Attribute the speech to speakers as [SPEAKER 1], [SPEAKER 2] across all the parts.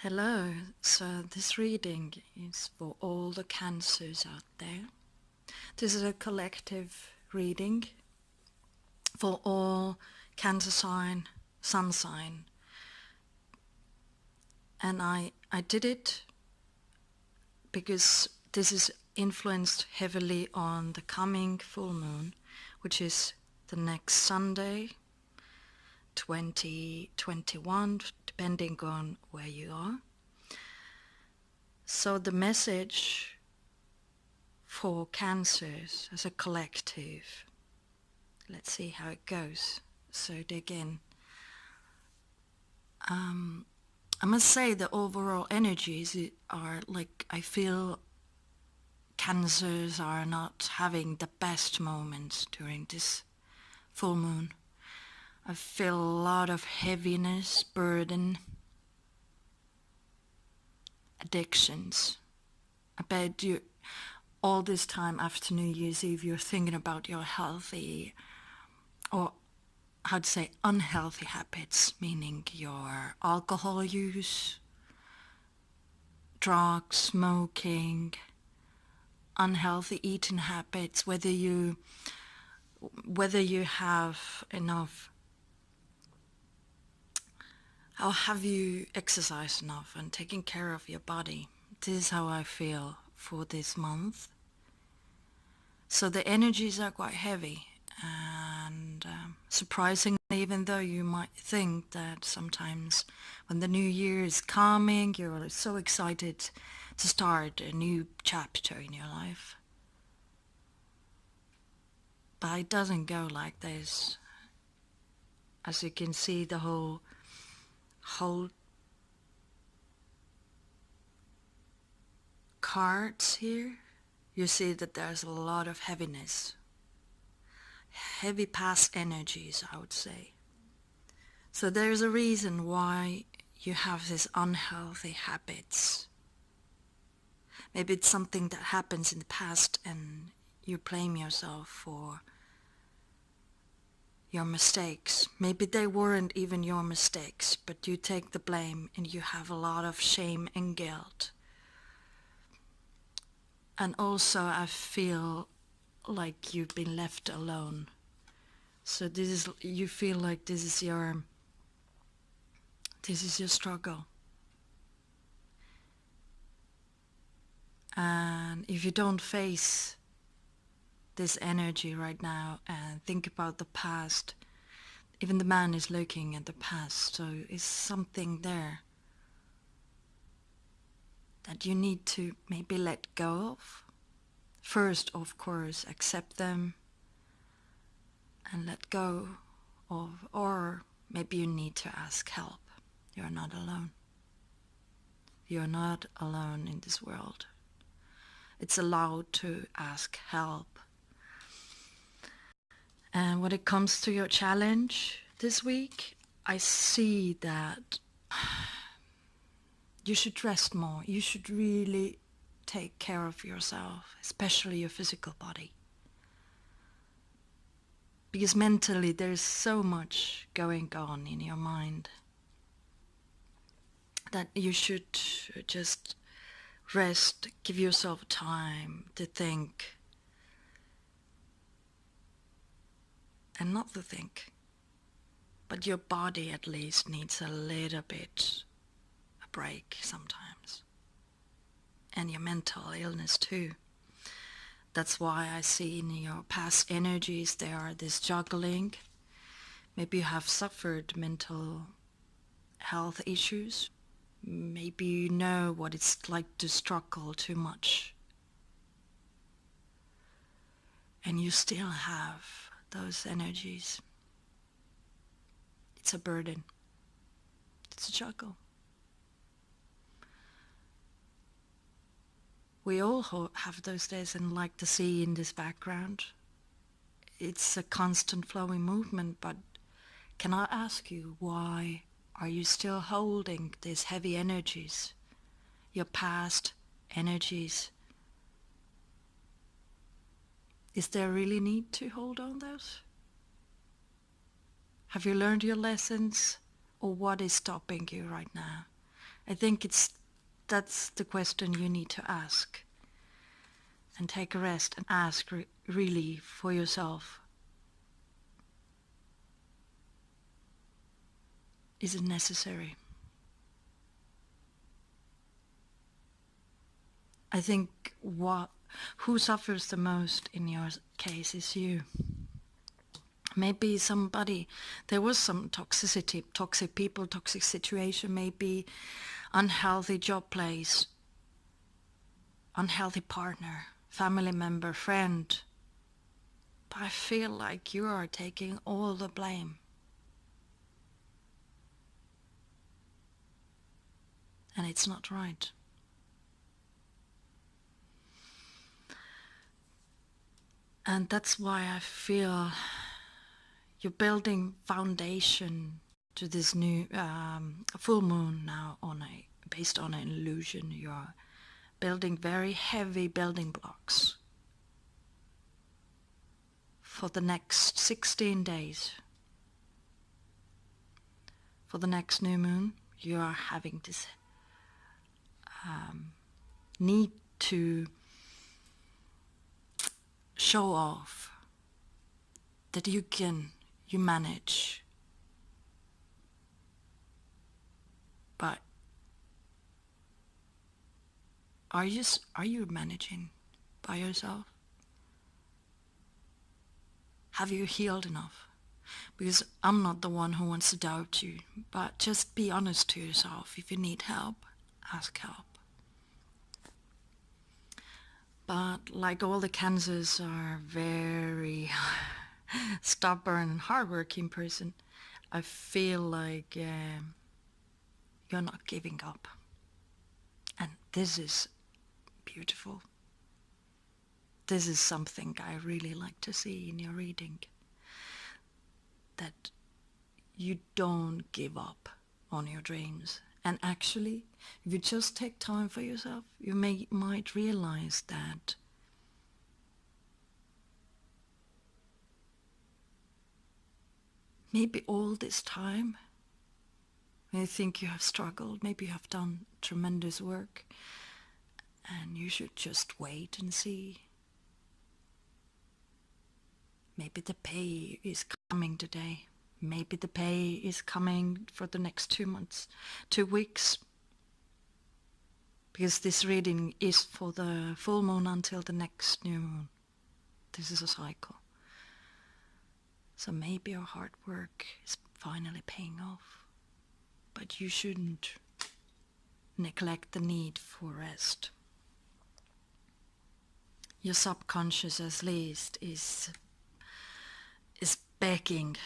[SPEAKER 1] Hello, so this reading is for all the cancers out there. This is a collective reading for all cancer sign, sun sign. And I did it because this is influenced heavily on the coming full moon, which is the next Sunday, 2021, depending on where you are. So the message for cancers as a collective, let's see how it goes. So again, I must say the overall energies are like, I feel cancers are not having the best moments during this full moon. I feel a lot of heaviness, burden, addictions. I bet you all this time after New Year's Eve you're thinking about your healthy, or how to say, unhealthy habits, meaning your alcohol use, drugs, smoking, unhealthy eating habits, whether you have enough, how have you exercised enough and taken care of your body. This is how I feel for this month. So the energies are quite heavy, and surprisingly, even though you might think that sometimes when the new year is coming, you're so excited to start a new chapter in your life. But it doesn't go like this. As you can see, the whole cards here, you see that there's a lot of heaviness. Heavy past energies, I would say. So there's a reason why you have these unhealthy habits. Maybe it's something that happens in the past and you blame yourself for your mistakes. Maybe they weren't even your mistakes, but you take the blame and you have a lot of shame and guilt. And also I feel like you've been left alone. So this is, you feel like this is your struggle. And if you don't face this energy right now and think about the past, even the man is looking at the past, so is something there that you need to maybe let go of. First, of course, accept them and let go of, or maybe you need to ask help. You're not alone. You're not alone in this world. It's allowed to ask help. And when it comes to your challenge this week, I see that you should rest more. You should really take care of yourself, especially your physical body. Because mentally there's so much going on in your mind that you should just rest, give yourself time to think, and not to think, but your body at least needs a little bit a break sometimes, and your mental illness too. That's why I see in your past energies there are this juggling. Maybe you have suffered mental health issues. Maybe you know what it's like to struggle too much. And you still have those energies. It's a burden. It's a juggle. We all have those days, and like the sea in this background, it's a constant flowing movement. But can I ask you, why are you still holding these heavy energies, your past energies? Is there really need to hold on those? Have you learned your lessons, or what is stopping you right now? I think that's the question you need to ask. And take a rest and ask really for yourself. Is it necessary? I think who suffers the most in your case is you. Maybe there was some toxicity, toxic people, toxic situation, maybe unhealthy job place, unhealthy partner, family member, friend. But I feel like you are taking all the blame. And it's not right. And that's why I feel you're building foundation to this new full moon now based on an illusion. You're building very heavy building blocks for the next 16 days. For the next new moon, you are having this need to show off that you manage. But are you managing by yourself? Have you healed enough? Because I'm not the one who wants to doubt you, but just be honest to yourself. If you need help, ask help. But like all the cancers are very stubborn, hardworking person, I feel like you're not giving up. And this is beautiful. This is something I really like to see in your reading. That you don't give up on your dreams. And actually, if you just take time for yourself, you might realize that maybe all this time, when you think you have struggled, maybe you have done tremendous work, and you should just wait and see. Maybe the pay is coming today. Maybe the pay is coming for the next 2 months, 2 weeks. Because this reading is for the full moon until the next new moon. This is a cycle. So maybe your hard work is finally paying off. But you shouldn't neglect the need for rest. Your subconscious, at least, is begging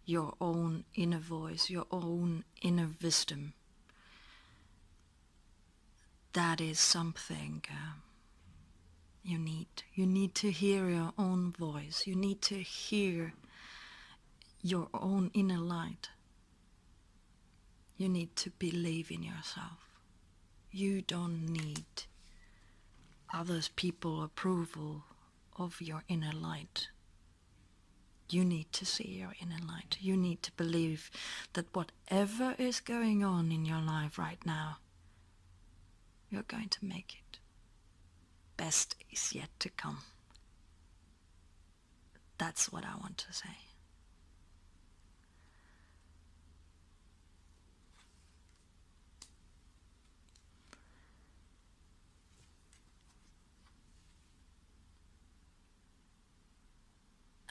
[SPEAKER 1] your own inner voice, your own inner wisdom. That is something you need. You need to hear your own voice. You need to hear your own inner light. You need to believe in yourself. You don't need others people's approval of your inner light. You need to see your inner light. You need to believe that whatever is going on in your life right now, you're going to make it. Best is yet to come. That's what I want to say.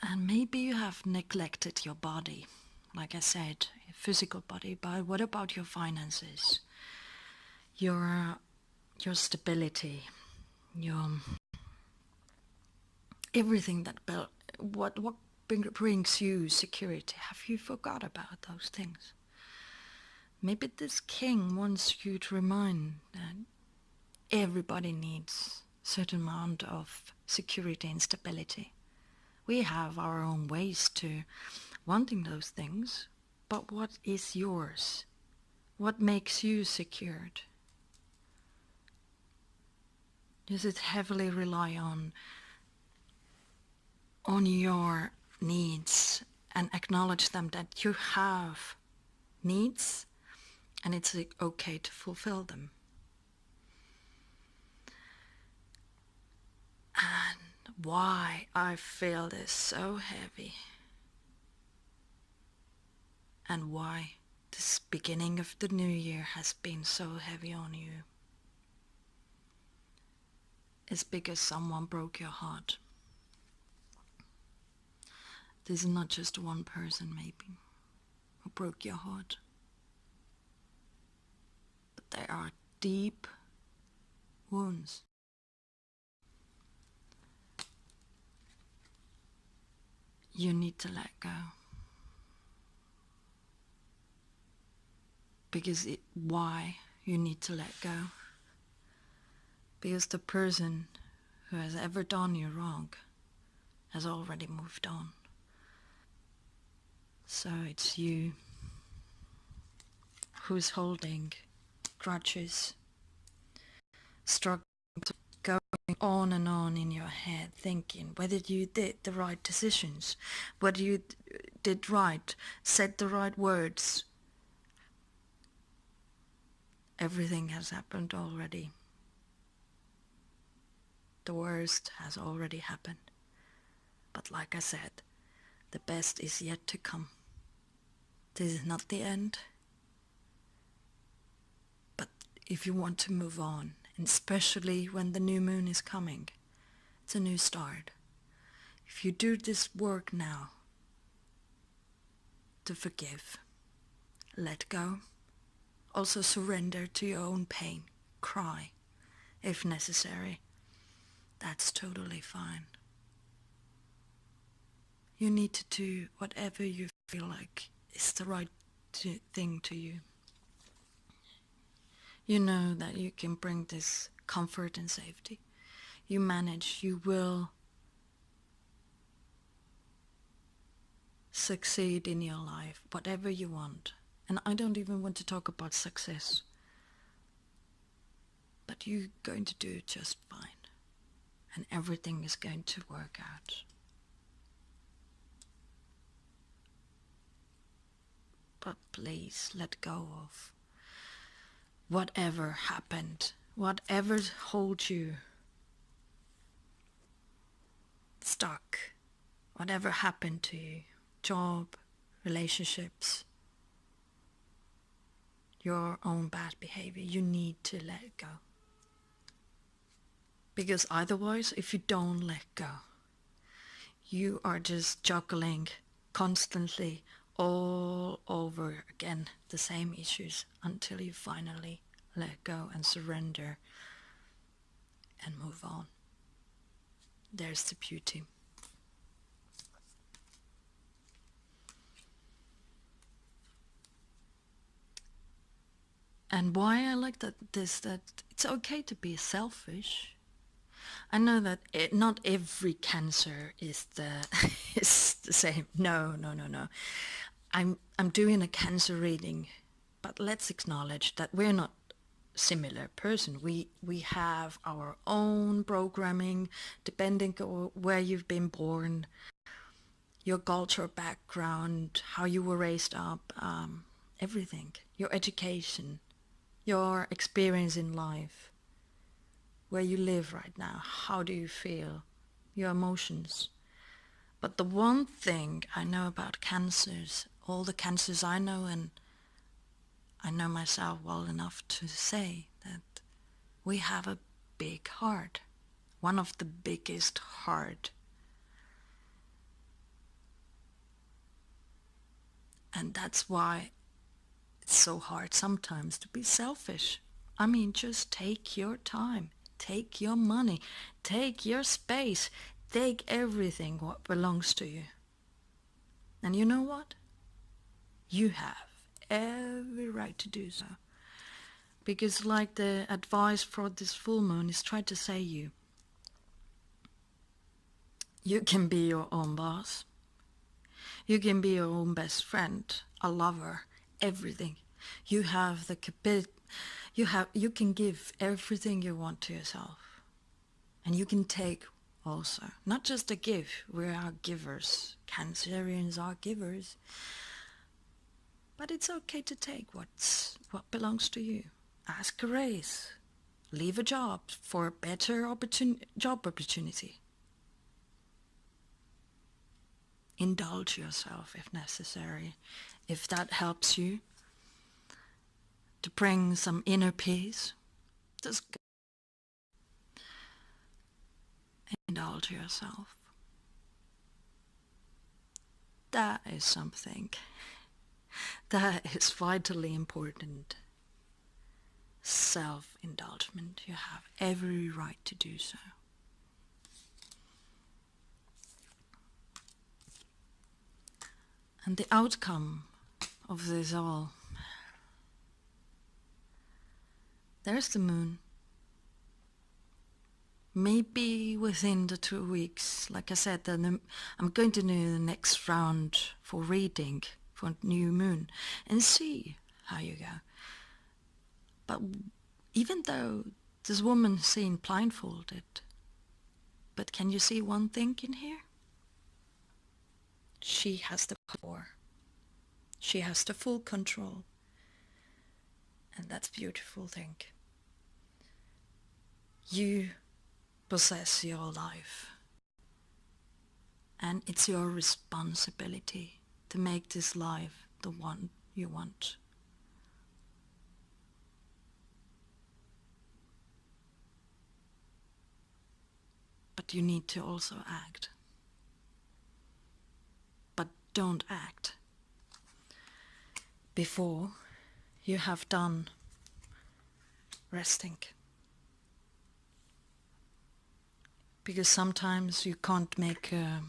[SPEAKER 1] And maybe you have neglected your body, like I said, your physical body, but what about your finances? Your stability, your everything that what brings you security. Have you forgot about those things? Maybe this king wants you to remind that everybody needs a certain amount of security and stability. We have our own ways to wanting those things, but what is yours? What makes you secured? Does it heavily rely on your needs and acknowledge them, that you have needs, and it's okay to fulfill them. And why I feel this so heavy, and why this beginning of the new year has been so heavy on you, is because someone broke your heart. This is not just one person maybe who broke your heart, but there are deep wounds. You need to let go. Because why you need to let go? Because the person who has ever done you wrong has already moved on. So it's you who's holding grudges, struggling, going on and on in your head, thinking whether you did the right decisions, whether you did right, said the right words. Everything has happened already. The worst has already happened. But like I said, the best is yet to come. This is not the end. But if you want to move on, and especially when the new moon is coming, it's a new start. If you do this work now, to forgive, let go, also surrender to your own pain, cry if necessary, that's totally fine. You need to do whatever you feel like is the right thing to you. You know that you can bring this comfort and safety. You manage, you will succeed in your life, whatever you want. And I don't even want to talk about success. But you're going to do just fine. And everything is going to work out. But please let go of whatever happened, whatever holds you stuck, whatever happened to you, job, relationships, your own bad behavior, you need to let go. Because otherwise, if you don't let go, you are just juggling constantly all over again the same issues until you finally let go and surrender and move on. There's the beauty. And why I like that it's okay to be selfish. I know that not every cancer is is the same. No. I'm doing a cancer reading, but let's acknowledge that we're not similar person. We have our own programming, depending on where you've been born, your cultural background, how you were raised up, everything, your education, your experience in life, where you live right now, how do you feel, your emotions. But the one thing I know about cancers, all the cancers I know, and I know myself well enough to say that we have a big heart, one of the biggest heart. And that's why it's so hard sometimes to be selfish. I mean, just take your time, take your money, take your space, take everything what belongs to you. And you know what? You have every right to do so. Because like the advice for this full moon is trying to say you can be your own boss. You can be your own best friend, a lover, everything. You have the you can give everything you want to yourself. And you can take also. Not just a give, we are givers. Cancerians are givers. But it's okay to take what belongs to you. Ask a raise. Leave a job for a better job opportunity. Indulge yourself if necessary. If that helps you to bring some inner peace, just indulge yourself. That is something that is vitally important. Self-indulgence. You have every right to do so. And the outcome of this all, there's the moon. Maybe within the 2 weeks, like I said, then I'm going to do the next round for reading for new moon and see how you go. But even though this woman seen blindfolded, but can you see one thing in here? She has the power. She has the full control. And that's a beautiful thing. You possess your life. And it's your responsibility to make this life the one you want. But you need to also act. But don't act before you have done resting. Because sometimes you can't make a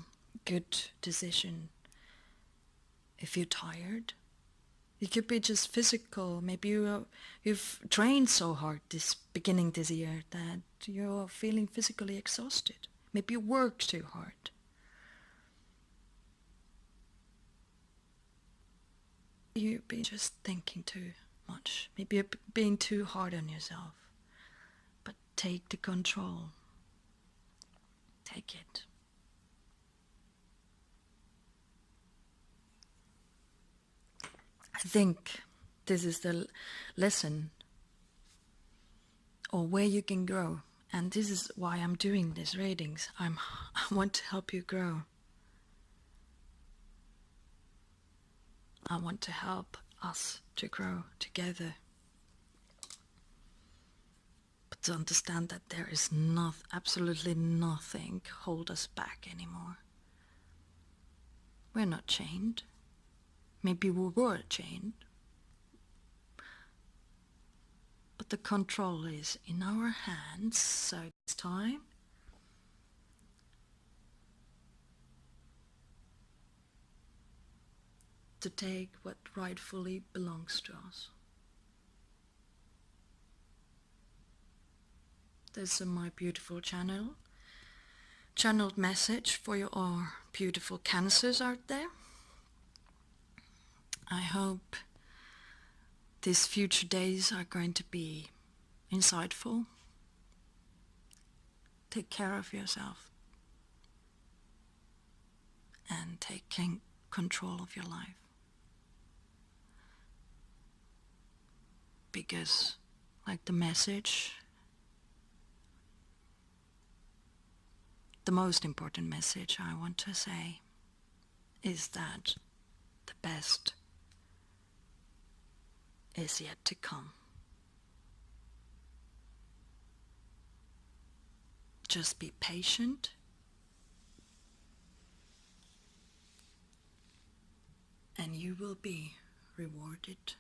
[SPEAKER 1] good decision if you're tired. It could be just physical. Maybe you've trained so hard beginning this year that you're feeling physically exhausted. Maybe you work too hard. You've been just thinking too much. Maybe you're being too hard on yourself. But take the control. Take it. I think this is the lesson, or where you can grow. And this is why I'm doing these readings. I want to help you grow. I want to help us to grow together. But to understand that there is absolutely nothing hold us back anymore. We're not chained. Maybe we were chained. But the control is in our hands, so it's time to take what rightfully belongs to us. This is my beautiful channeled message for your beautiful cancers out there. I hope these future days are going to be insightful. Take care of yourself and taking control of your life. Because, like the message, the most important message I want to say is that the best is yet to come. Just be patient and you will be rewarded.